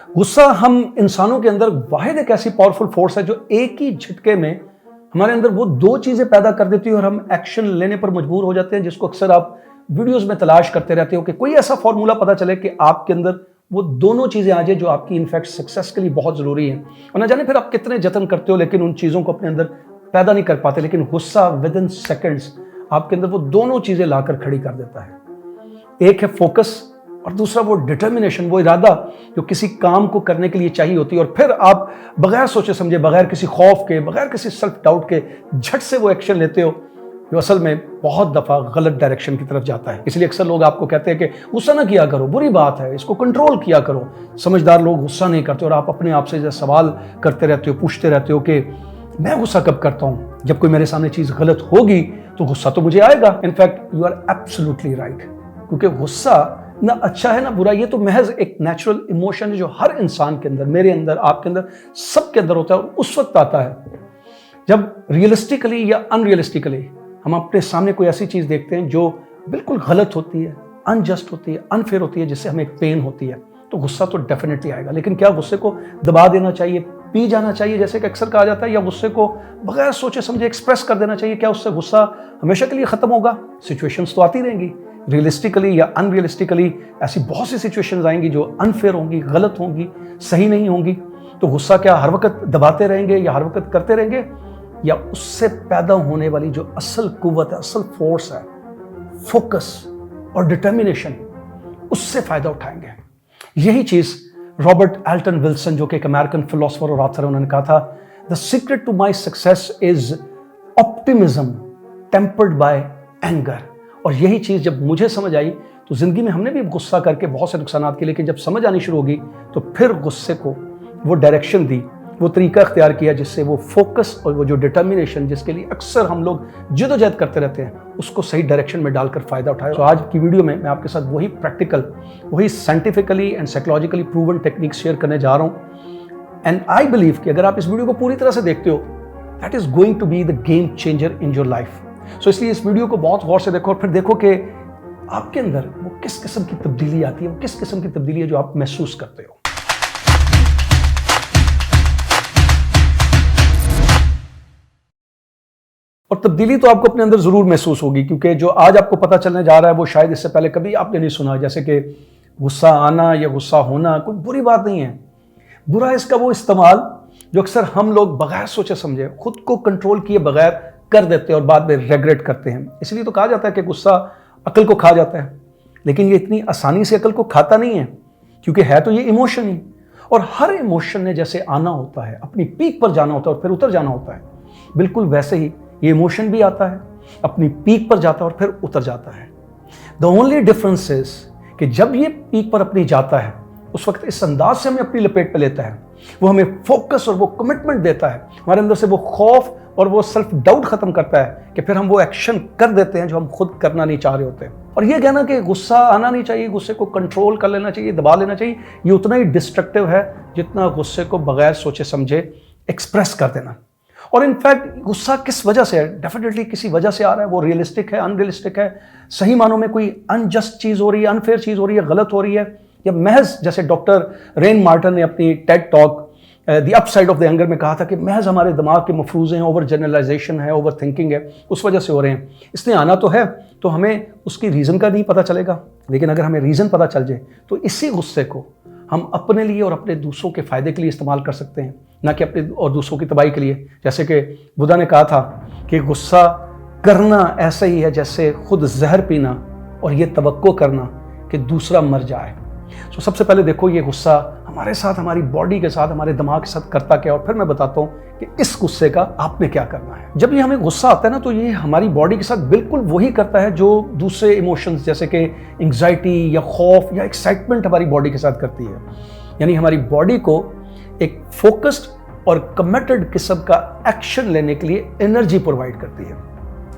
गुस्सा हम इंसानों के अंदर वाहिद एक ऐसी पावरफुल फोर्स है जो एक ही झटके में हमारे अंदर वो दो चीजें पैदा कर देती है और हम एक्शन लेने पर मजबूर हो जाते हैं, जिसको अक्सर आप वीडियोस में तलाश करते रहते हो कि कोई ऐसा फॉर्मूला पता चले कि आपके अंदर वो दोनों चीजें आ जाए जो आपकी इनफैक्ट सक्सेस के लिए बहुत जरूरी है। और ना जाने फिर आप कितने जतन करते हो लेकिन उन चीजों को अपने अंदर पैदा नहीं कर पाते, लेकिन गुस्सा विद इन सेकेंड्स आपके अंदर वो दोनों चीजें लाकर खड़ी कर देता है। एक है फोकस और दूसरा वो डिटर्मिनेशन, वो इरादा जो किसी काम को करने के लिए चाहिए होती है, और फिर आप बगैर सोचे समझे, बगैर किसी खौफ के, बगैर किसी सेल्फ डाउट के झट से वो एक्शन लेते हो जो असल में बहुत दफा गलत डायरेक्शन की तरफ जाता है। इसलिए अक्सर लोग आपको कहते हैं कि गुस्सा ना किया करो, बुरी बात है, इसको कंट्रोल किया करो। समझदार लोग गुस्सा नहीं करते और आप अपने आप से सवाल करते रहते हो, पूछते रहते हो कि मैं गुस्सा कब करता हूं, जब कोई मेरे सामने चीज गलत होगी तो गुस्सा तो मुझे आएगा। In fact you are absolutely right, क्योंकि गुस्सा ना अच्छा है ना बुरा, ये तो महज एक नेचुरल इमोशन है जो हर इंसान के अंदर, मेरे अंदर, आपके अंदर, सबके अंदर होता है। और उस वक्त आता है जब रियलिस्टिकली या अनरियलिस्टिकली हम अपने सामने कोई ऐसी चीज देखते हैं जो बिल्कुल गलत होती है, अनजस्ट होती है, अनफेयर होती है, जिससे हमें एक पेन होती है, तो गुस्सा तो डेफिनेटली आएगा। लेकिन क्या गुस्से को दबा देना चाहिए, पी जाना चाहिए जैसे कि अक्सर कहा जाता है, या गुस्से को बगैर सोचे समझे एक्सप्रेस कर देना चाहिए? क्या उससे गुस्सा हमेशा के लिए खत्म होगा? सिचुएशंस तो आती रहेंगी, रियलिस्टिकली या अनरियलिस्टिकली ऐसी बहुत सी सिचुएशंस आएंगी जो अनफेयर होंगी, गलत होंगी, सही नहीं होंगी। तो गुस्सा क्या हर वक्त दबाते रहेंगे या हर वक्त करते रहेंगे, या उससे पैदा होने वाली जो असल कुव्वत है, असल फोर्स है, फोकस और डिटर्मिनेशन, उससे फायदा उठाएंगे? यही चीज रॉबर्ट एल्टन विल्सन, जो कि एक अमेरिकन फिलोसोफर और ऑथर है, उन्होंने कहा था, the secret to my success is optimism tempered by anger. और यही चीज जब मुझे समझ आई तो जिंदगी में हमने भी गुस्सा करके बहुत से नुकसान किए, लेकिन जब समझ आनी शुरू होगी तो फिर गुस्से को वो डायरेक्शन दी, वो तरीका इख्तियार किया जिससे वो फोकस और वो जो डिटर्मिनेशन जिसके लिए अक्सर हम लोग जदोजहद करते रहते हैं, उसको सही डायरेक्शन में डालकर फायदा उठाया। तो आज की वीडियो में मैं आपके साथ वही प्रैक्टिकल, वही scientifically and psychologically proven technique share करने जा रहा हूँ। एंड आई बिलीव कि अगर आप इस वीडियो को पूरी तरह से देखते हो, that is going to be the game changer in your life. So इसलिए इस वीडियो को बहुत गौर से देखो और फिर देखो कि आपके अंदर वो किस किस्म की तब्दीली आती है, वो किस किस्म की तब्दीली है जो आप महसूस करते हो। और तब्दीली तो आपको अपने अंदर जरूर महसूस होगी, क्योंकि जो आज आपको पता चलने जा रहा है वो शायद इससे पहले कभी आपने नहीं सुना। जैसे कि गुस्सा आना या गुस्सा होना कोई बुरी बात नहीं है। बुरा इसका वो इस्तेमाल जो अक्सर हम लोग बगैर सोचे समझे, खुद को कंट्रोल किए बगैर कर देते हैं और बाद में रेग्रेट करते हैं। इसलिए तो कहा जाता है कि गुस्सा अकल को खा जाता है, लेकिन ये इतनी आसानी से अकल को खाता नहीं है, क्योंकि है तो ये इमोशन ही, और हर इमोशन ने जैसे आना होता है, अपनी पीक पर जाना होता है और फिर उतर जाना होता है, बिल्कुल वैसे ही ये इमोशन भी आता है, अपनी पीक पर जाता है और फिर उतर जाता है। द ओनली डिफरेंस इज कि जब ये पीक पर अपनी जाता है, उस वक्त इस अंदाज से हमें अपनी लपेट पे लेता है, वो हमें फोकस और वो कमिटमेंट देता है, हमारे अंदर से वो खौफ और वो सेल्फ डाउट खत्म करता है कि फिर हम वो एक्शन कर देते हैं जो हम खुद करना नहीं चाह रहे होते। और ये कहना कि गुस्सा आना नहीं चाहिए, गुस्से को कंट्रोल कर लेना चाहिए, दबा लेना चाहिए, ये उतना ही डिस्ट्रक्टिव है जितना गुस्से को बगैर सोचे समझे एक्सप्रेस कर देना। और इनफैक्ट गुस्सा किस वजह से है? डेफिनेटली किसी वजह से आ रहा है, वो रियलिस्टिक है, अनरियलिस्टिक है, सही मानों में कोई अनजस्ट चीज हो रही है, अनफेयर चीज हो रही है, गलत हो रही है, या महज जैसे डॉक्टर रेन मार्टन ने अपनी Ted talk the upside of the anger में कहा था कि महज हमारे दिमाग के मफरूज़े हैं, ओवर जनरलाइजेशन है, ओवर थिंकिंग है, उस वजह से हो रहे हैं। इसने आना तो है, तो हमें उसकी रीज़न का नहीं पता चलेगा, लेकिन अगर हमें रीज़न पता चल जाए तो इसी गुस्से को हम अपने लिए और अपने दूसरों के फ़ायदे के लिए इस्तेमाल कर सकते हैं, ना कि अपने और दूसरों की तबाही के लिए। जैसे कि बुद्धा ने कहा था कि गुस्सा करना ऐसा ही है जैसे खुद जहर पीना और ये तवक्को करना कि दूसरा मर जाए। तो सबसे पहले देखो ये गुस्सा हमारे साथ, हमारी बॉडी के साथ, हमारे दिमाग के साथ करता क्या, और फिर मैं बताता हूँ कि इस गुस्से का आपने क्या करना है। जब ये हमें गुस्सा आता है ना, तो ये हमारी बॉडी के साथ बिल्कुल वही करता है जो दूसरे इमोशंस जैसे कि एंग्जाइटी या खौफ या एक्साइटमेंट हमारी बॉडी के साथ करती है। यानी हमारी बॉडी को एक फोकस्ड और कमिटेड किस्म का एक्शन लेने के लिए एनर्जी प्रोवाइड करती है।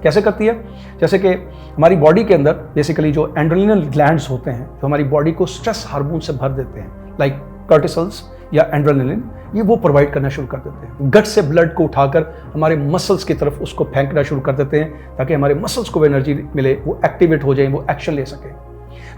कैसे करती है? जैसे कि हमारी बॉडी के अंदर बेसिकली जो एड्रेनलिन ग्लैंड्स होते हैं, जो हमारी बॉडी को स्ट्रेस हार्मोन से भर देते हैं, लाइक कॉर्टिसोल्स या एड्रेनलिन, ये वो प्रोवाइड करना शुरू कर देते हैं। गट से ब्लड को उठाकर हमारे मसल्स की तरफ उसको फेंकना शुरू कर देते हैं, ताकि हमारे मसल्स को वो एनर्जी मिले, वो एक्टिवेट हो जाए, वो एक्शन ले सके।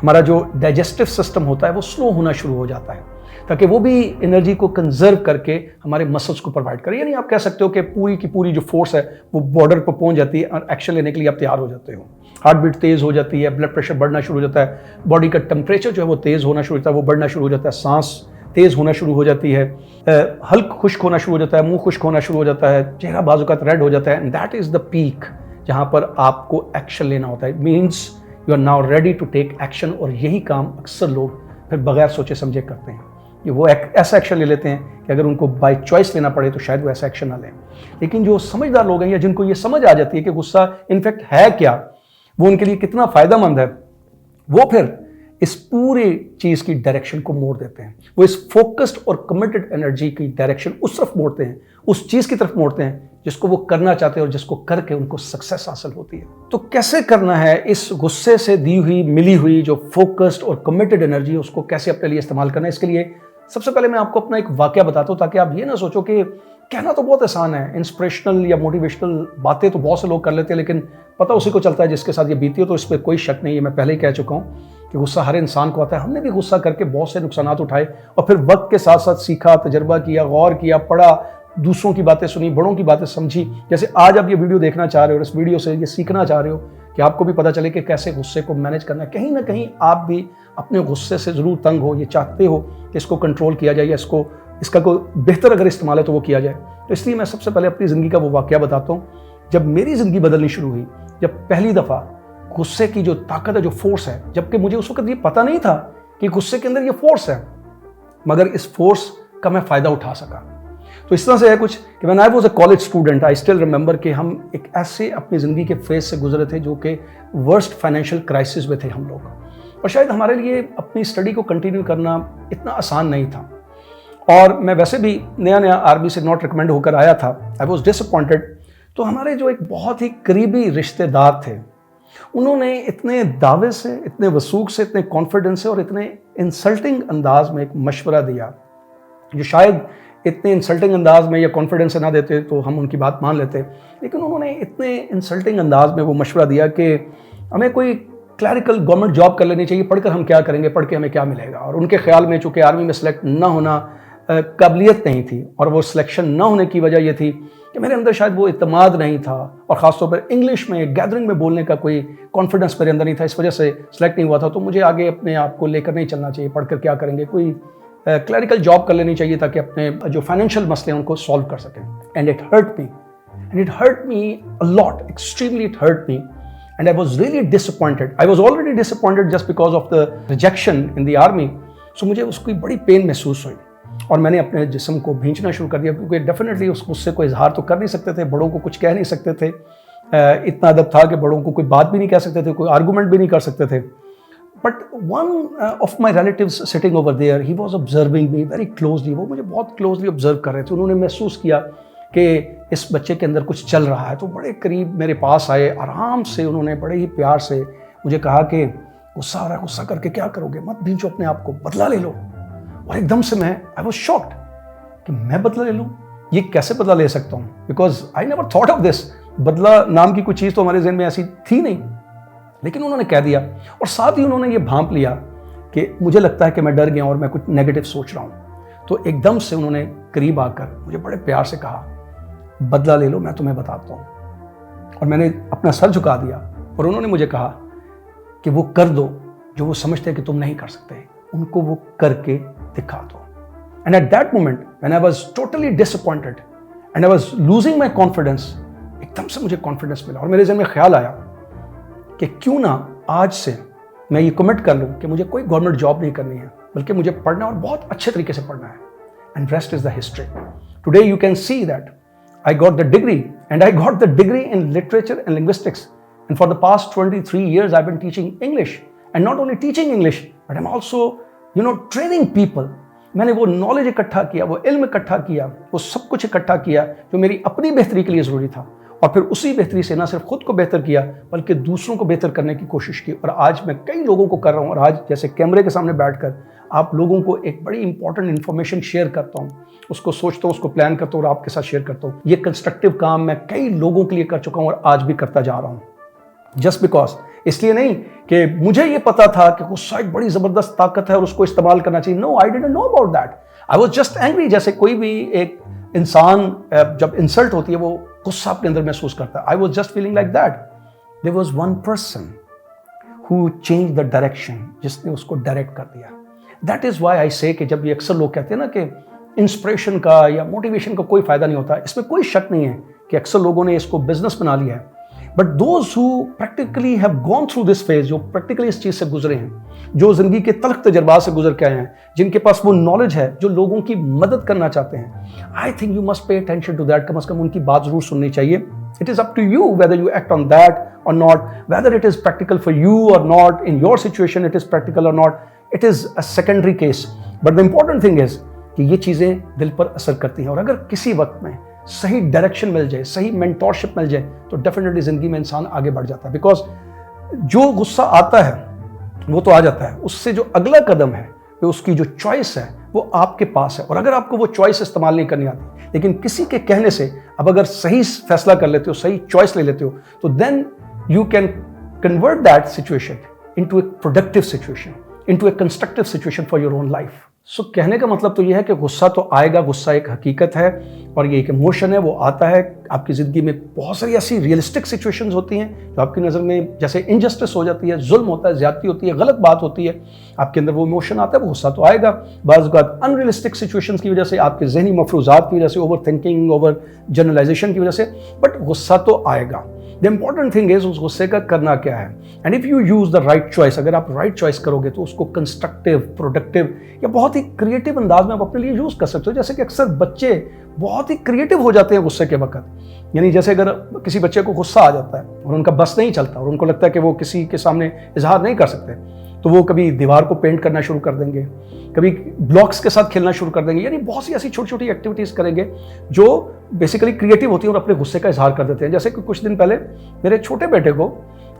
हमारा जो डाइजेस्टिव सिस्टम होता है वो स्लो होना शुरू हो जाता है। ताकि वो भी एनर्जी को कंजर्व करके हमारे मसल्स को प्रोवाइड करे। यानी आप कह सकते हो कि पूरी की पूरी जो फोर्स है वो बॉर्डर पर पहुंच जाती है और एक्शन लेने के लिए आप तैयार हो जाते हो। हार्ट बीट तेज़ हो जाती है, ब्लड प्रेशर बढ़ना शुरू हो जाता है, बॉडी का टेम्परेचर जो है वो तेज़ होना शुरू होता है, वो बढ़ना शुरू हो जाता है, सांस तेज़ होना शुरू हो जाती है, हल्क खुश्क होना शुरू हो जाता है, मुंह खुश्क होना शुरू हो जाता है, चेहरा बाजुकात रेड हो जाता है। And that is the peak जहाँ पर आपको एक्शन लेना होता है। Means you are now ready to take action. और यही काम अक्सर लोग फिर बगैर सोचे समझे करते हैं कि वो ऐसा एक्शन ले लेते हैं कि अगर उनको बाय चॉइस लेना पड़े तो शायद वो ऐसा एक्शन ना लें। लेकिन जो समझदार लोग हैं या जिनको ये समझ आ जाती है कि गुस्सा इनफैक्ट है क्या, वो उनके लिए कितना फ़ायदेमंद है, वो फिर इस पूरी चीज़ की डायरेक्शन को मोड़ देते हैं। वो इस फोकस्ड और कमिटेड एनर्जी की डायरेक्शन उस तरफ मोड़ते हैं, उस चीज़ की तरफ मोड़ते हैं जिसको वो करना चाहते हैं और जिसको करके उनको सक्सेस हासिल होती है। तो कैसे करना है इस गुस्से से दी हुई मिली हुई जो फोकस्ड और कमिटेड एनर्जी है उसको कैसे अपने लिए इस्तेमाल करना है? इसके लिए सबसे पहले मैं आपको अपना एक वाकया बताता हूँ ताकि आप ये ना सोचो कि कहना तो बहुत आसान है, इंस्पिरेशनल या मोटिवेशनल बातें तो बहुत से लोग कर लेते हैं, लेकिन पता उसी को चलता है जिसके साथ ये बीती हो। तो इस पर कोई शक नहीं है, मैं पहले ही कह चुका हूँ कि गुस्सा हर इंसान को आता है। हमने भी गुस्सा करके बहुत से नुकसान उठाए और फिर वक्त के साथ साथ सीखा, तजर्बा किया, गौर किया, पढ़ा, दूसरों की बातें सुनी, बड़ों की बातें समझी। जैसे आज आप ये वीडियो देखना चाह रहे हो और इस वीडियो से ये सीखना चाह रहे हो कि आपको भी पता चले कि कैसे गुस्से को मैनेज करना है। कहीं ना कहीं आप भी अपने गुस्से से ज़रूर तंग हो, ये चाहते हो कि इसको कंट्रोल किया जाए या इसका कोई बेहतर अगर इस्तेमाल है तो वो किया जाए। तो इसलिए मैं सबसे पहले अपनी ज़िंदगी का वो वाकया बताता हूँ जब मेरी ज़िंदगी बदलनी शुरू हुई, जब पहली दफ़ा गुस्से की जो ताकत है, जो फोर्स है, जबकि मुझे उस वक्त ये पता नहीं था कि गुस्से के अंदर ये फोर्स है, मगर इस फोर्स का मैं फ़ायदा उठा सका। तो इस तरह से है कुछ कि when I was a college student I still remember कि हम एक ऐसे अपनी ज़िंदगी के फेज से गुजरे थे जो कि वर्स्ट फाइनेंशियल क्राइसिस में थे हम लोग, और शायद हमारे लिए अपनी स्टडी को कंटिन्यू करना इतना आसान नहीं था। और मैं वैसे भी नया नया आर्मी से नॉट रिकमेंड होकर आया था, आई वॉज डिसअपॉइंटेड। तो हमारे जो एक बहुत ही करीबी रिश्तेदार थे, उन्होंने इतने दावे से, इतने वसूख से, इतने कॉन्फिडेंस से और इतने इंसल्टिंग अंदाज में एक मशवरा दिया, जो शायद इतने इंसल्टिंग अंदाज में या कॉन्फिडेंस से ना देते तो हम उनकी बात मान लेते, लेकिन उन्होंने इतने इंसल्टिंग अंदाज में वो मशवरा दिया कि हमें कोई क्लैरिकल गवर्नमेंट जॉब कर लेनी चाहिए, पढ़कर हम क्या करेंगे, पढ़ के हमें क्या मिलेगा। और उनके ख्याल में चूँकि आर्मी में सेलेक्ट ना होना काबिलियत नहीं थी, और वो सिलेक्शन ना होने की वजह ये थी कि मेरे अंदर शायद वो इत्मीनान नहीं था, और ख़ासतौर पर इंग्लिश में गैदरिंग में बोलने का कोई कॉन्फिडेंस मेरे अंदर नहीं था, इस वजह से सिलेक्ट नहीं हुआ था। तो मुझे आगे अपने आप को लेकर नहीं चलना चाहिए, पढ़कर क्या करेंगे, कोई क्लरिकल जॉब कर लेनी चाहिए ताकि अपने जो फाइनेंशियल मसले हैं उनको सॉल्व कर सकें। And it hurt me a lot, extremely it hurt me, and I was really disappointed. I was already disappointed just because of the rejection in the army. So मुझे उसकी बड़ी पेन महसूस हुई और मैंने अपने जिस्म को भींचना शुरू कर दिया, क्योंकि डेफिनेटली उस गुस्से को इजहार तो कर नहीं सकते थे, बड़ों को कुछ कह नहीं सकते थे, इतना अदब था कि बड़ों को कोई बात भी नहीं कह सकते थे, कोई आर्गूमेंट भी नहीं कर सकते थे। But one of my relatives sitting over there, he was observing me very closely. वो मुझे बहुत क्लोजली ऑब्जर्व कर रहे थे। उन्होंने महसूस किया कि इस बच्चे के अंदर कुछ चल रहा है, तो बड़े करीब मेरे पास आए, आराम से उन्होंने बड़े ही प्यार से मुझे कहा कि गुस्सा आ रहा है, गुस्सा करके क्या करोगे, मत भींचो अपने आप को, बदला ले लो। और एकदम से आई वॉज शॉक्ड कि मैं बदला ले लूँ, ये कैसे बदला ले सकता हूँ, because I never thought of this. बदला नाम की कोई चीज़ तो हमारे ज़हन में ऐसी थी नहीं, लेकिन उन्होंने कह दिया। और साथ ही उन्होंने ये भांप लिया कि मुझे लगता है कि मैं डर गया और मैं कुछ नेगेटिव सोच रहा हूँ। तो एकदम से उन्होंने करीब आकर मुझे बड़े प्यार से कहा, बदला ले लो, मैं तुम्हें बताता हूँ। और मैंने अपना सर झुका दिया और उन्होंने मुझे कहा कि वो कर दो जो वो समझते हैं कि तुम नहीं कर सकते, उनको वो करके दिखा दो। And at that moment when I was totally disappointed and I was losing my confidence, एकदम से मुझे कॉन्फिडेंस मिला और मेरे ज़हन में ख्याल आया कि क्यों ना आज से मैं ये कमिट कर लूँ कि मुझे कोई गवर्नमेंट जॉब नहीं करनी है, बल्कि मुझे पढ़ना और बहुत अच्छे तरीके से पढ़ना है। And rest is the history. Today you can see that I got the degree, and I got the degree in literature and linguistics. And for the past 23 years, I've been teaching English. And not only teaching English, but I'm also, training people. मैंने वो knowledge इकट्ठा किया, वो इल्म इकट्ठा किया, वो सब कुछ इकट्ठा किया जो मेरी अपनी बेहतरी के लिए ज़रूरी था। और फिर उसी बेहतरी से ना सिर्फ खुद को बेहतर किया, बल्कि दूसरों को बेहतर करने की कोशिश की। और आज मैं कई लोगों को कर रहा हूँ, और आज जैसे कैमरे के सामने बैठकर आप लोगों को एक बड़ी इंपॉर्टेंट इन्फॉर्मेशन शेयर करता हूँ, उसको सोचता हूँ, उसको प्लान करता हूँ और आपके साथ शेयर करता हूँ। ये कंस्ट्रक्टिव काम मैं कई लोगों के लिए कर चुका हूँ और आज भी करता जा रहा हूँ। जस्ट बिकॉज, इसलिए नहीं कि मुझे ये पता था कि गुस्सा एक बड़ी जबरदस्त ताकत है और उसको इस्तेमाल करना चाहिए। No, I didn't know about that. I was just angry. जैसे कोई भी एक इंसान जब इंसल्ट होती है वो गुस्सा अपने अंदर महसूस करता है। I was just feeling like that. There was one person who change the direction, जिसने उसको डायरेक्ट कर दिया। दैट इज व्हाई आई से कि जब ये अक्सर लोग कहते हैं ना कि इंस्पिरेशन का या मोटिवेशन का कोई फायदा नहीं होता, इसमें कोई शक नहीं है कि अक्सर लोगों ने इसको बिजनेस बना लिया है। But those who practically have gone through this phase, जो प्रैक्टिकली इस चीज से गुजरे हैं, जो जिंदगी के तल्ख तजर्बात से गुजर के आए हैं, जिनके पास वो नॉलेज है, जो लोगों की मदद करना चाहते हैं, I think you must pay attention to that. कम से कम उनकी बात जरूर सुननी चाहिए। It is up to you whether you act on that or not, whether it is practical for you or not, in your situation it is practical or not, it is a secondary case, but the important thing is कि ये चीज़ें दिल पर असर करती हैं। और अगर किसी वक्त में सही डायरेक्शन मिल जाए, सही मेंटोरशिप मिल जाए, तो डेफिनेटली ज़िंदगी में इंसान आगे बढ़ जाता है। बिकॉज जो गुस्सा आता है वो तो आ जाता है, उससे जो अगला कदम है वो उसकी जो चॉइस है वो आपके पास है। और अगर आपको वो चॉइस इस्तेमाल नहीं करनी आती, लेकिन किसी के कहने से अब अगर सही फैसला कर लेते हो, सही चॉइस ले लेते हो, तो then you can convert that situation into a productive situation, into a constructive situation for your own life. So कहने का मतलब तो ये है कि गुस्सा तो आएगा, गुस्सा एक हकीकत है और ये एक इमोशन है, वो आता है। आपकी ज़िंदगी में बहुत सारी ऐसी रियलिस्टिक सिचुएशंस होती हैं जो आपकी नज़र में जैसे इनजस्टिस हो जाती है, जुल्म होता है, ज़्यादती होती है, गलत बात होती है, आपके अंदर वो इमोशन आता है, वो गुस्सा तो आएगा। बाज़ बात अनरियलिस्टिक सिचुएशंस की वजह से, आपके जहनी मफरूज़ात की वजह से, ओवर थिंकिंग, ओवर जनरलाइजेशन की वजह से, बट गुस्सा तो आएगा। द इम्पॉर्टेंट थिंग इज उस गुस्से का करना क्या है। And if you use the right choice, अगर आप राइट चॉइस करोगे तो उसको कंस्ट्रक्टिव, प्रोडक्टिव या बहुत ही क्रिएटिव अंदाज में आप अपने लिए यूज कर सकते हो। जैसे कि अक्सर बच्चे बहुत ही क्रिएटिव हो जाते हैं गुस्से के वक्त। यानी जैसे अगर किसी बच्चे को गुस्सा आ जाता है और उनका बस नहीं चलता और उनको लगता है कि वो किसी के सामने इजहार नहीं कर सकते, तो वो कभी दीवार को पेंट करना शुरू कर देंगे, कभी ब्लॉक्स के साथ खेलना शुरू कर देंगे। यानी बहुत सी ऐसी छोटी छोटी एक्टिविटीज़ करेंगे जो बेसिकली क्रिएटिव होती है और अपने गुस्से का इजहार कर देते हैं। जैसे कि कुछ दिन पहले मेरे छोटे बेटे को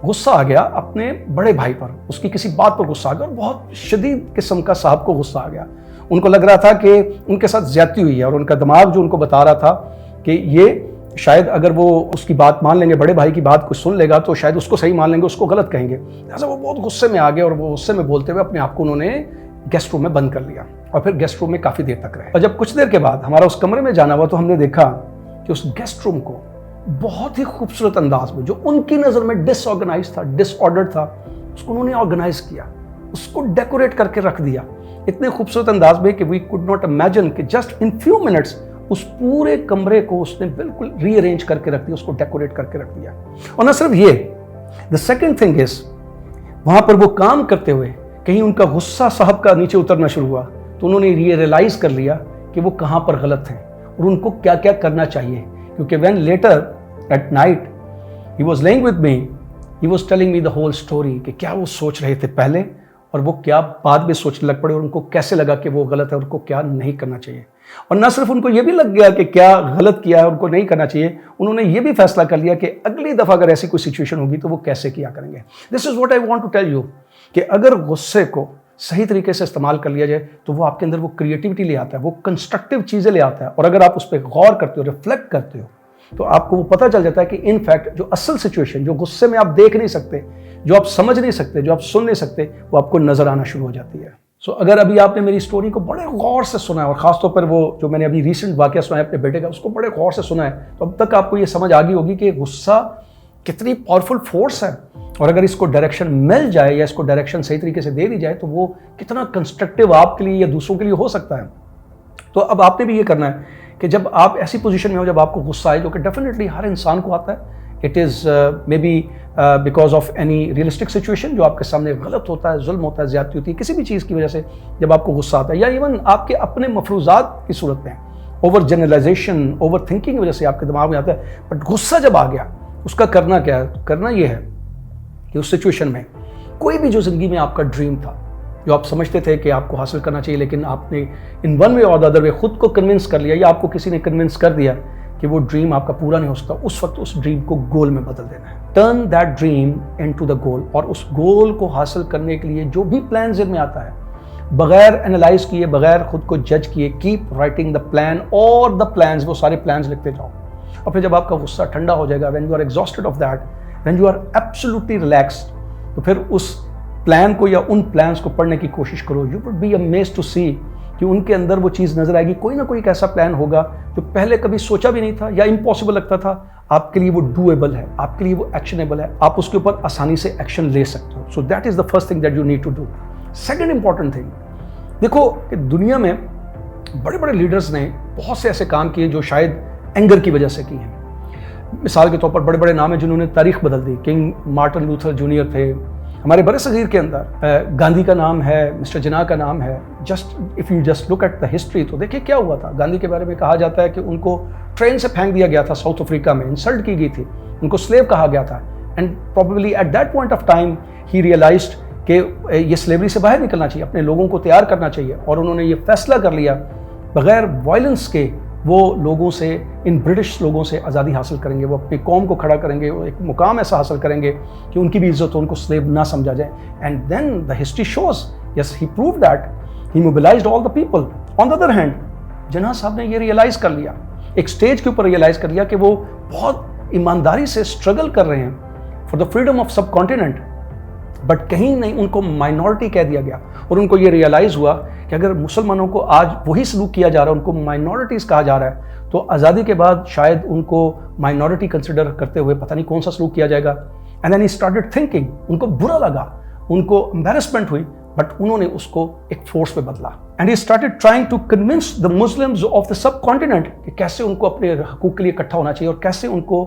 गुस्सा आ गया अपने बड़े भाई पर, उसकी किसी बात पर गुस्सा आ गया और बहुत शदीद किस्म का साहब को गुस्सा आ गया। उनको लग रहा था कि उनके साथ ज्यादती हुई है और उनका दिमाग जो उनको बता रहा था कि ये शायद अगर वो उसकी बात मान लेंगे, बड़े भाई की बात को सुन लेगा तो शायद उसको सही मान लेंगे, उसको गलत कहेंगे। ऐसा वो बहुत गुस्से में आ गए और वो गुस्से में बोलते हुए अपने आप को उन्होंने गेस्ट रूम में बंद कर लिया और फिर गेस्ट रूम में काफ़ी देर तक रहे। और जब कुछ देर के बाद हमारा उस कमरे में जाना हुआ तो हमने देखा कि उस गेस्ट रूम को बहुत ही खूबसूरत अंदाज में, जो उनकी नज़र में डिसऑर्गेनाइज था, डिसऑर्डर था, उसको उन्होंने ऑर्गेनाइज किया, उसको डेकोरेट करके रख दिया इतने खूबसूरत अंदाज में कि वी कुड नॉट इमेजिन कि जस्ट इन फ्यू मिनट्स उस पूरे कमरे को उसने बिल्कुल रीअरेंज करके रख दिया, उसको डेकोरेट करके रख दिया। और न सिर्फ ये, द सेकेंड थिंग इज, वहां पर वो काम करते हुए कहीं उनका गुस्सा साहब का नीचे उतरना शुरू हुआ तो उन्होंने ये रियलाइज कर लिया कि वो कहाँ पर गलत हैं और उनको क्या क्या करना चाहिए। क्योंकि when later at night he was lying with me, he was telling me the whole story कि क्या वो सोच रहे थे पहले और वो क्या बाद में सोचने लग पड़े और उनको कैसे लगा कि वो गलत है और उनको क्या नहीं करना चाहिए। और ना सिर्फ उनको ये भी लग गया कि क्या गलत किया है, उनको नहीं करना चाहिए, उन्होंने ये भी फैसला कर लिया कि अगली दफ़ा अगर ऐसी कोई सिचुएशन होगी तो वो कैसे किया करेंगे। This is what I want to tell you कि अगर गुस्से को सही तरीके से इस्तेमाल कर लिया जाए तो वो आपके अंदर वो क्रिएटिविटी ले आता है, वो कंस्ट्रक्टिव चीज़ें ले आता है। और अगर आप उस पर गौर करते हो, रिफ्लेक्ट करते हो, तो आपको वो पता चल जाता है कि इनफैक्ट जो असल सिचुएशन, जो गुस्से में आप देख नहीं सकते, जो आप समझ नहीं सकते, जो आप सुन नहीं सकते, वो आपको नजर आना शुरू हो जाती है। सो अगर अभी आपने मेरी स्टोरी को बड़े गौर से सुना है और खासतौर पर वो जो मैंने अभी रिसेंट वाकया सुना है अपने बेटे का, उसको बड़े गौर से सुना है, तो अब तक आपको ये समझ आ गई होगी कि गुस्सा कितनी पावरफुल फोर्स है और अगर इसको डायरेक्शन मिल जाए या इसको डायरेक्शन सही तरीके से दे दी जाए तो वो कितना कंस्ट्रक्टिव आपके लिए या दूसरों के लिए हो सकता है। तो अब आपने भी ये करना है कि जब आप ऐसी पोजीशन में हो, जब आपको गुस्सा आए, जो कि डेफिनेटली हर इंसान को आता है, it is may be because of any realistic situation जो आपके सामने गलत होता है, जुल्म होता है, ज़्यादती होती है, किसी भी चीज़ की वजह से जब आपको गुस्सा आता है या इवन आपके अपने मफरूज़ात की सूरत में ओवर जनरलाइजेशन, ओवर थिंकिंग की वजह से आपके दिमाग में आता है, बट गुस्सा जब आ गया उसका करना क्या है? करना ये है कि उस सिचुएशन में कोई भी जो ज़िंदगी में आपका ड्रीम था, जो आप समझते थे कि आपको हासिल करना चाहिए, लेकिन आपने इन वन वे और द अदर वे खुद को कन्विंस कर लिया या आपको किसी ने कन्विंस कर दिया कि वो ड्रीम आपका पूरा नहीं हो सकता, उस वक्त उस ड्रीम को गोल में बदल देना है। Turn that dream into the goal. और उस गोल को हासिल करने के लिए जो भी प्लान ज़हन में आता है, बगैर एनालाइज किए, बगैर खुद को जज किए, कीप राइटिंग द प्लान और द प्लान्स, वो सारे प्लान्स लिखते जाओ। और फिर जब आपका गुस्सा ठंडा हो जाएगा, when you are exhausted of that when you are absolutely relaxed, तो फिर उस प्लान को या उन प्लान्स को पढ़ने की कोशिश करो। You would be amazed to see कि उनके अंदर वो चीज़ नजर आएगी। कोई ना कोई एक ऐसा प्लान होगा जो पहले कभी सोचा भी नहीं था या इम्पॉसिबल लगता था, आपके लिए वो डूएबल है, आपके लिए वो एक्शनेबल है, आप उसके ऊपर आसानी से एक्शन ले सकते हो। So that is the first thing that you need to do. Second important thing, देखो कि दुनिया में बड़े बड़े लीडर्स ने बहुत से ऐसे काम किए जो शायद एंगर की वजह से किए हैं। मिसाल के तौर पर बड़े बड़े नाम हैं जिन्होंने तारीख बदल दी। किंग मार्टिन लूथर जूनियर थे, हमारे बड़े सगीर के अंदर गांधी का नाम है, मिस्टर जिन्ना का नाम है। Just if you just look at the history, तो देखिए क्या हुआ था। गांधी के बारे में कहा जाता है कि उनको ट्रेन से फेंक दिया गया था साउथ अफ्रीका में, इंसल्ट की गई थी, उनको स्लेव कहा गया था। And probably at that point of time he realised कि ये स्लेवरी से बाहर निकलना चाहिए, अपने लोगों को तैयार करना चाहिए, और उन्होंने ये फैसला कर लिया बगैर वायलेंस के वो लोगों से, इन ब्रिटिश लोगों से आज़ादी हासिल करेंगे, वो अपनी कौम को खड़ा करेंगे, वो एक मुकाम ऐसा हासिल करेंगे कि उनकी भी इज्जत हो, उनको स्लेव ना समझा जाए। And then the history shows yes he prove that he mobilised all the people. On the other hand Jinnah sahab ने ये रियलाइज कर लिया, एक स्टेज के ऊपर रियलाइज कर लिया कि वो बहुत ईमानदारी से स्ट्रगल कर रहे हैं फॉर द फ्रीडम ऑफ सब कॉन्टिनेंट, बट कहीं नहीं उनको माइनॉरिटी कह दिया गया। और उनको ये रियलाइज हुआ कि अगर मुसलमानों को आज वही सलूक किया जा रहा है, उनको माइनॉरिटीज़ कहा जा रहा है, तो आज़ादी के बाद शायद उनको माइनॉरिटी कंसिडर करते हुए पता नहीं कौन सा सलूक किया जाएगा। And then he started thinking, उनको बुरा लगा, उनको एम्बैरेसमेंट हुई, बट उन्होंने उसको एक फोर्स पे बदला। And he started trying to convince the Muslims of the subcontinent कि कैसे उनको अपने हकूक के लिए इकट्ठा होना चाहिए और कैसे उनको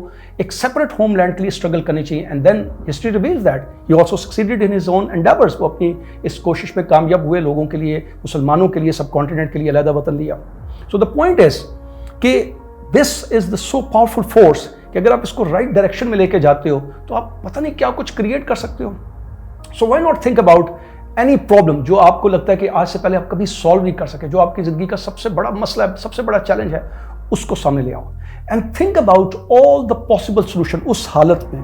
एक सेपरेट होमलैंड के लिए स्ट्रगल करनी चाहिए। And then history reveals that he also succeeded in his own endeavours. वो अपनी इस कोशिश में कामयाब हुए, लोगों के लिए, मुसलमानों के लिए, सब कॉन्टिनेंट के लिए अलहदा वतन लिया। सो द पॉइंट इज कि this is the so powerful force कि अगर आप इसको राइट डायरेक्शन में लेके जाते हो तो आप पता नहीं क्या कुछ क्रिएट कर सकते हो। So why not think about any problem जो आपको लगता है कि आज से पहले आप कभी सॉल्व नहीं कर सके, जो आपकी जिंदगी का सबसे बड़ा मसला है, सबसे बड़ा चैलेंज है, उसको सामने ले आओ and think about all the possible solution. उस हालत में,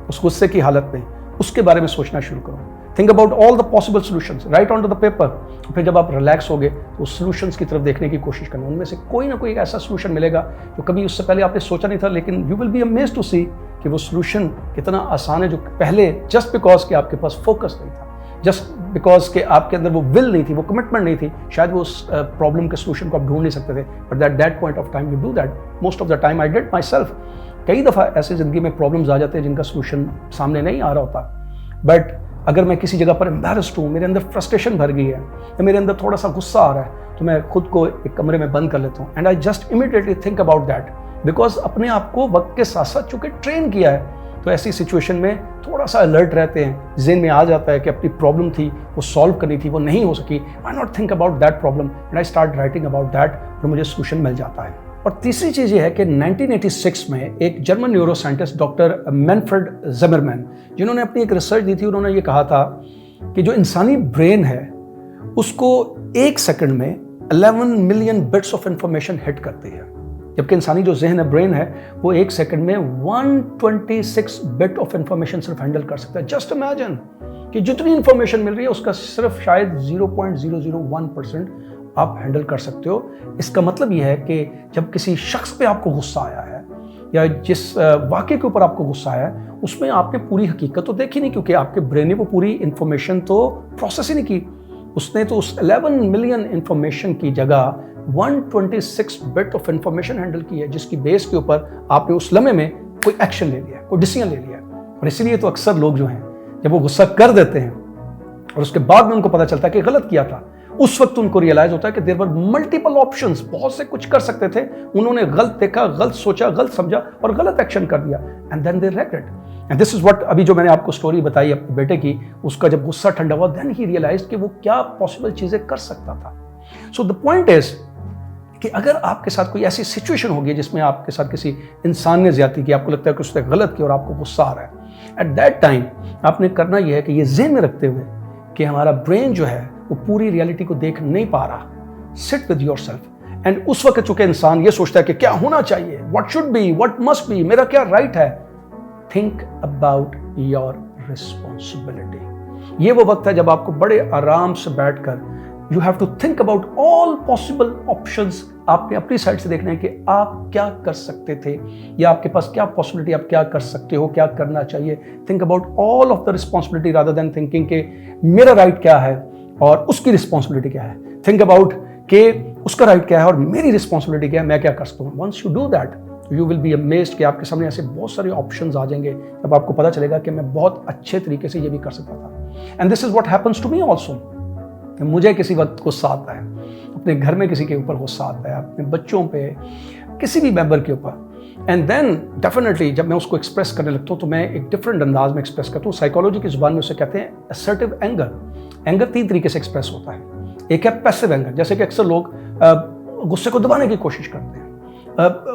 उस गुस्से की हालत में, उसके बारे में सोचना शुरू करो। Think about all the possible solutions, write on to the paper. फिर जब आप रिलैक्स होगे तो उस सोल्यूशंस की तरफ देखने की कोशिश करना, उनमें से कोई ना कोई एक ऐसा सोल्यूशन मिलेगा जो कभी उससे पहले आपने सोचा नहीं था, लेकिन you will be amazed to see कि वो सोल्यूशन कितना आसान है, जो पहले जस्ट बिकॉज कि आपके पास फोकस नहीं था, जस्ट बिकॉज के आपके अंदर वो विल नहीं थी, वो कमिटमेंट नहीं थी, शायद वो उस प्रॉब्लम के सोल्यूशन को आप ढूंढ नहीं सकते थे। But at that point of time you do that. Most of the time I did my self. कई दफ़ा ऐसी ज़िंदगी में प्रॉब्लम्स आ जाते हैं जिनका सोल्यूशन सामने नहीं आ रहा होता, बट अगर मैं किसी जगह पर एम्बैरेस्ड हूँ, मेरे अंदर फ्रस्ट्रेशन भर गई है या मेरे अंदर थोड़ा सा गुस्सा आ रहा है, तो मैं खुद को एक कमरे में बंद कर लेता हूँ and I just immediately think about that, because अपने आप को वक्त के साथ साथ चूँकि ट्रेन किया है, तो ऐसी सिचुएशन में थोड़ा सा अलर्ट रहते हैं। ज़हन में आ जाता है कि अपनी प्रॉब्लम थी, वो सॉल्व करनी थी, वो नहीं हो सकी, why not think about that problem and I start writing about that, और मुझे सोल्यूशन मिल जाता है। और तीसरी चीज़ ये है कि 1986 में एक German neuroscientist doctor Manfred Zimmermann, जिन्होंने अपनी एक रिसर्च दी थी, उन्होंने ये कहा था कि जो इंसानी ब्रेन है उसको एक सेकंड में 11 million bits of information hit करती है, जबकि इंसानी जो जहन है, ब्रेन है, वो एक सेकंड में 126 बिट ऑफ इंफॉर्मेशन सिर्फ हैंडल कर सकता है। जस्ट इमेजिन कि जितनी इंफॉर्मेशन मिल रही है उसका सिर्फ शायद 0.001% आप हैंडल कर सकते हो। इसका मतलब यह है कि जब किसी शख्स पे आपको गुस्सा आया है या जिस वाक़े के ऊपर आपको गुस्सा आया है, उसमें आपने पूरी हकीकत तो देखी नहीं, क्योंकि आपके ब्रेन ने वो पूरी इंफॉर्मेशन तो प्रोसेस ही नहीं की। उसने तो उस 11 मिलियन इंफॉर्मेशन की जगह 126 बिट ऑफ इंफॉर्मेशन हैंडल की है, जिसकी बेस के ऊपर आपने उस लम्हे में कोई एक्शन ले लिया, कोई डिसीजन ले लिया। और इसीलिए तो अक्सर लोग जो हैं जब वो गुस्सा कर देते हैं और उसके बाद में उनको पता चलता है कि गलत किया था, उस वक्त उनको रियलाइज होता है कि देयर वर मल्टीपल ऑप्शंस, बहुत से कुछ कर सकते थे, उन्होंने गलत देखा, गलत सोचा, गलत समझा और गलत एक्शन कर दिया, and then they regret. And this is what, अभी जो मैंने आपको स्टोरी बताई अपने बेटे की, उसका जब गुस्सा ठंडा हुआ, देन ही रियलाइज्ड कि वो क्या पॉसिबल चीजें कर सकता था। सो द पॉइंट इज कि अगर आपके साथ कोई ऐसी सिचुएशन होगी जिसमें आपके साथ किसी इंसान ने ज्यादती की, आपको लगता है कि उसने गलत किया और आपको गुस्सा आ रहा है, एट दैट टाइम आपने करना यह है कि ये ज़हन में रखते हुए कि हमारा ब्रेन जो है वो पूरी रियलिटी को देख नहीं पा रहा, सिट विद योरसेल्फ। एंड उस वक्त चूंकि इंसान ये सोचता है कि क्या होना चाहिए, what should be, what must be, मेरा क्या राइट है, थिंक अबाउट योर रिस्पॉन्सिबिलिटी। ये वो वक्त है जब आपको बड़े आराम से बैठकर you have to think about all possible options. आपने अपनी साइड से देखना है कि आप क्या कर सकते थे या आपके पास क्या पॉसिबिलिटी, आप क्या कर सकते हो, क्या करना चाहिए। Think about all of the responsibility rather than thinking कि मेरा राइट क्या है और उसकी रिस्पॉन्सिबिलिटी क्या है। थिंक अबाउट कि उसका राइट क्या है और मेरी रिस्पॉन्सिबिलिटी क्या है, मैं क्या कर सकता हूँ। Once you do that you will be amazed कि आपके सामने ऐसे बहुत सारे ऑप्शंस आ जाएंगे जब आपको पता चलेगा कि मैं बहुत अच्छे तरीके से ये भी कर सकता था। And this is what happens to me also. मुझे किसी वक्त गुस्सा आता है, अपने घर में किसी के ऊपर गुस्सा आता है, अपने बच्चों पे, किसी भी मेंबर के ऊपर। एंड देन डेफिनेटली जब मैं उसको एक्सप्रेस करने लगता हूँ तो मैं एक डिफरेंट अंदाज में एक्सप्रेस करता हूँ। साइकोलॉजी की जुबान में उसे कहते हैं असर्टिव एंगर। एंगर 3 तरीके से एक्सप्रेस होता है। एक है पैसिव एंगर, जैसे कि अक्सर लोग गुस्से को दबाने की कोशिश करते हैं,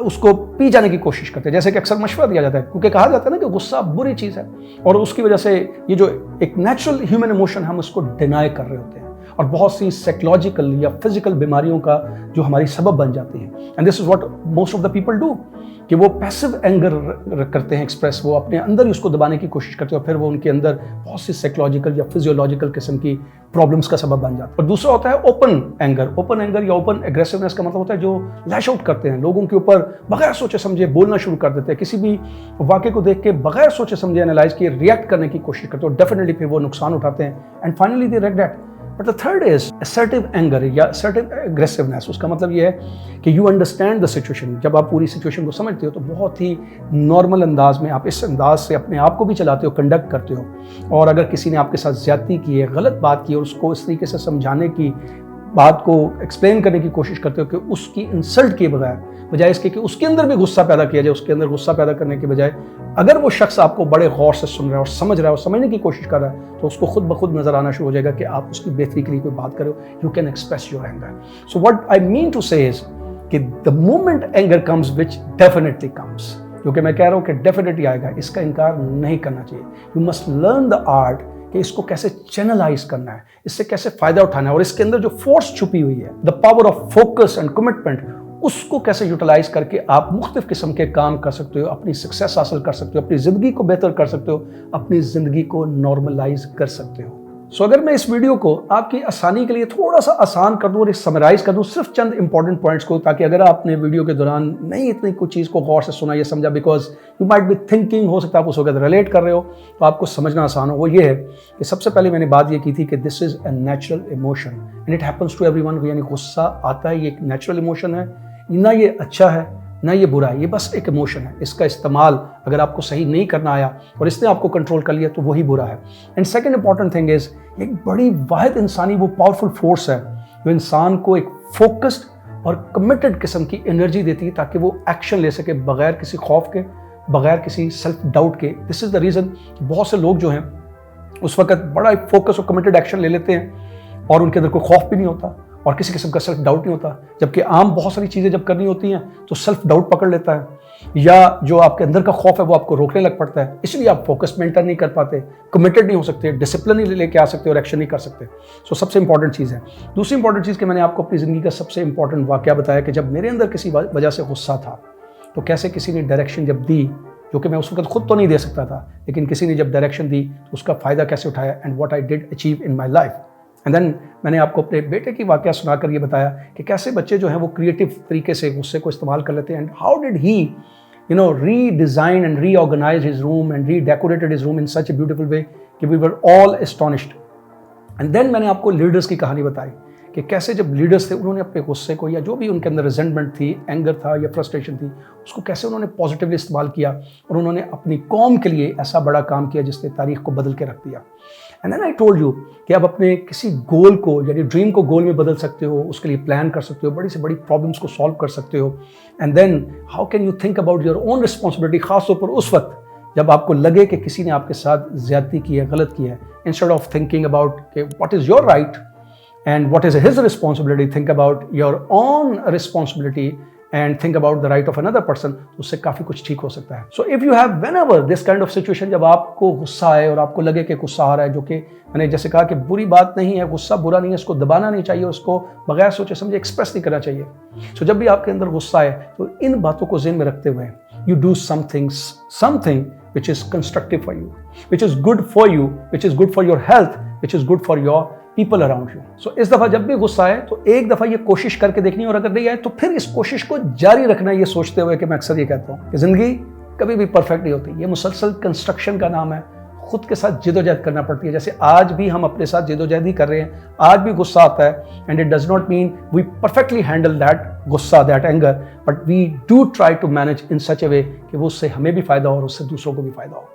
उसको पी जाने की कोशिश करते हैं। जैसे कि अक्सर मशवरा दिया जाता है, क्योंकि कहा जाता है ना कि गुस्सा बुरी चीज़ है और उसकी वजह से ये जो एक नेचुरल ह्यूमन इमोशन हम उसको डिनाई कर रहे होते हैं और बहुत सी साइकोलॉजिकल या फिजिकल बीमारियों का जो हमारी सबब बन जाती है। And this is what most of the people do कि वो पैसिव एंगर करते हैं एक्सप्रेस, वो अपने अंदर ही उसको दबाने की कोशिश करते हैं और फिर वो उनके अंदर बहुत सी साइकोलॉजिकल या फिजियोलॉजिकल किस्म की प्रॉब्लम्स का सबब बन जाता है। और दूसरा होता है ओपन एंगर। ओपन एंगर या ओपन एग्रेसिवनेस का मतलब होता है जो लैश आउट करते हैं, लोगों के ऊपर बगैर सोचे समझे बोलना शुरू कर देते हैं, किसी भी वाक़े को देख के बगैर सोचे समझे एनालाइज किए रिएक्ट करने की कोशिश करते हैं और डेफिनेटली फिर वो नुकसान उठाते हैं and finally they regret. But the third is assertive anger या असर्टिव एग्रेसिवनेस। उसका मतलब ये है कि यू अंडरस्टैंड द सिचुएशन। जब आप पूरी सिचुएशन को समझते हो तो बहुत ही नॉर्मल अंदाज में आप इस अंदाज से अपने आप को भी चलाते हो, कंडक्ट करते हो। और अगर किसी ने आपके साथ ज्यादती की है, गलत बात की है और उसको इस तरीके से समझाने की, बात को एक्सप्लेन करने की कोशिश करते हो कि उसकी इंसल्ट किए बजाय इसके कि उसके अंदर भी गुस्सा पैदा किया जाए, उसके अंदर गुस्सा पैदा करने के बजाय अगर वो शख्स आपको बड़े गौर से सुन रहा है और समझ रहा है और समझने की कोशिश कर रहा है तो उसको खुद ब खुद नजर आना शुरू हो जाएगा कि आप उसकी बेहतरी के लिए कोई बात करो। You can express your anger. So what I mean to say is कि the moment anger comes which definitely comes, क्योंकि मैं कह रहा हूँ कि डेफिनेटली आएगा, इसका इनकार नहीं करना चाहिए। You must learn the art कि इसको कैसे चैनलाइज करना है, इससे कैसे फायदा उठाना है और इसके अंदर जो फोर्स छुपी हुई है, the power of focus and commitment, उसको कैसे यूटिलाइज करके आप मुख्तलिफ किस्म के काम कर सकते हो, अपनी सक्सेस हासिल कर सकते हो, अपनी ज़िंदगी को बेहतर कर सकते हो, अपनी ज़िंदगी को नॉर्मलाइज कर सकते हो। सो अगर मैं इस वीडियो को आपकी आसानी के लिए थोड़ा सा आसान कर दूं और समराइज कर दूं सिर्फ चंद इंपॉर्टेंट पॉइंट्स को, ताकि अगर आपने वीडियो के दौरान नहीं इतनी कुछ चीज़ को गौर से सुना या समझा, because you might be thinking, हो सकता है आप उस वक्त रिलेट कर रहे हो तो आपको समझना आसान हो। वो ये है कि सबसे पहले मैंने बात ये की थी कि this is a natural emotion and it happens to everyone. यानी गुस्सा आता है, ये एक नेचुरल इमोशन है, ना ये अच्छा है ना ये बुरा है, ये बस एक इमोशन है। इसका इस्तेमाल अगर आपको सही नहीं करना आया और इसने आपको कंट्रोल कर लिया तो वही बुरा है। And second important thing is, एक बड़ी वाहिद इंसानी वो पावरफुल फोर्स है जो इंसान को एक फोकस्ड और कमिटेड किस्म की एनर्जी देती है ताकि वो एक्शन ले सके बगैर किसी खौफ के, बगैर किसी सेल्फ डाउट के। दिस इज द रीज़न बहुत से लोग जो हैं उस वक्त बड़ा फोकस और कमिटेड एक्शन ले लेते हैं और उनके अंदर कोई खौफ भी नहीं होता और किसी किस्म का सेल्फ डाउट नहीं होता। जबकि आम बहुत सारी चीज़ें जब करनी होती हैं तो सेल्फ डाउट पकड़ लेता है या जो आपके अंदर का खौफ है वो आपको रोकने लग पड़ता है, इसलिए आप फोकस मेंटेन नहीं कर पाते, कमिटेड नहीं हो सकते, डिसिप्लिन नहीं लेके आ सकते और एक्शन नहीं कर सकते। सो सबसे इंपॉर्टेंट चीज़ है। दूसरी इंपॉर्टेंट चीज़ कि मैंने आपको अपनी ज़िंदगी का सबसे इंपॉर्टेंट वाक़या बताया कि जब मेरे अंदर किसी वजह से गुस्सा था तो कैसे किसी ने डायरेक्शन जब दी, जो कि मैं उस वक्त खुद तो नहीं दे सकता था, लेकिन किसी ने जब डायरेक्शन दी तो उसका फ़ायदा कैसे उठाया and what I did achieve in my life. And then मैंने आपको अपने बेटे की वाक़या सुनाकर ये बताया कि कैसे बच्चे जो हैं वो क्रिएटिव तरीके से गुस्से को इस्तेमाल कर लेते हैं and how did he redesign and reorganise his room and redecorated his room in such a beautiful way कि we were all astonished. And then मैंने आपको लीडर्स की कहानी बताई कि कैसे जब लीडर्स थे उन्होंने अपने गुस्से को या जो भी उनके अंदर रिजेंटमेंट थी, एंगर था या फ्रस्ट्रेशन थी, उसको कैसे उन्होंने पॉजिटिवली इस्तेमाल किया और उन्होंने अपनी कौम के लिए ऐसा बड़ा काम किया जिसने तारीख को बदल के रख दिया। And then I told you कि आप अपने किसी गोल को यानी ड्रीम को गोल में बदल सकते हो, उसके लिए प्लान कर सकते हो, बड़ी से बड़ी प्रॉब्लम्स को सॉल्व कर सकते हो। And then how can you think about your own responsibility, खासतौर पर उस वक्त जब आपको लगे कि किसी ने आपके साथ ज्यादती की है, गलत किया है, इंस्टेड ऑफ थिंकिंग अबाउट कि what is your right and what is his responsibility, think about your own responsibility and think about the right of another person, उससे काफ़ी कुछ ठीक हो सकता है। So if you have whenever this kind of situation, जब आपको गुस्सा आए और आपको लगे कि गुस्सा आ रहा है, जो कि मैंने जैसे कहा कि बुरी बात नहीं है, गुस्सा बुरा नहीं है, इसको दबाना नहीं चाहिए, उसको बगैर सोचे समझे एक्सप्रेस नहीं करना चाहिए। So जब भी आपके अंदर गुस्सा आए तो इन बातों को ज़हन में रखते हुए you do something which is constructive for you, which is good for you, which is good for your health, which is good for your people around you. So इस दफा जब भी गुस्सा आए तो एक दफा ये कोशिश करके देखनी, और अगर नहीं आए तो फिर इस कोशिश को जारी रखना, ये सोचते हुए कि मैं अक्सर ये कहता हूँ कि जिंदगी कभी भी परफेक्ट नहीं होती, ये मुसलसल कंस्ट्रक्शन का नाम है, खुद के साथ जिदोजहद करना पड़ती है। जैसे आज भी हम अपने साथ जिदोजहद ही कर रहे हैं, आज भी गुस्सा आता है, and it does not mean we perfectly handle that गुस्सा, that anger, but we do try to manage in such a way कि वो उससे हमें भी फायदा हो और उससे दूसरों को भी फायदा हो।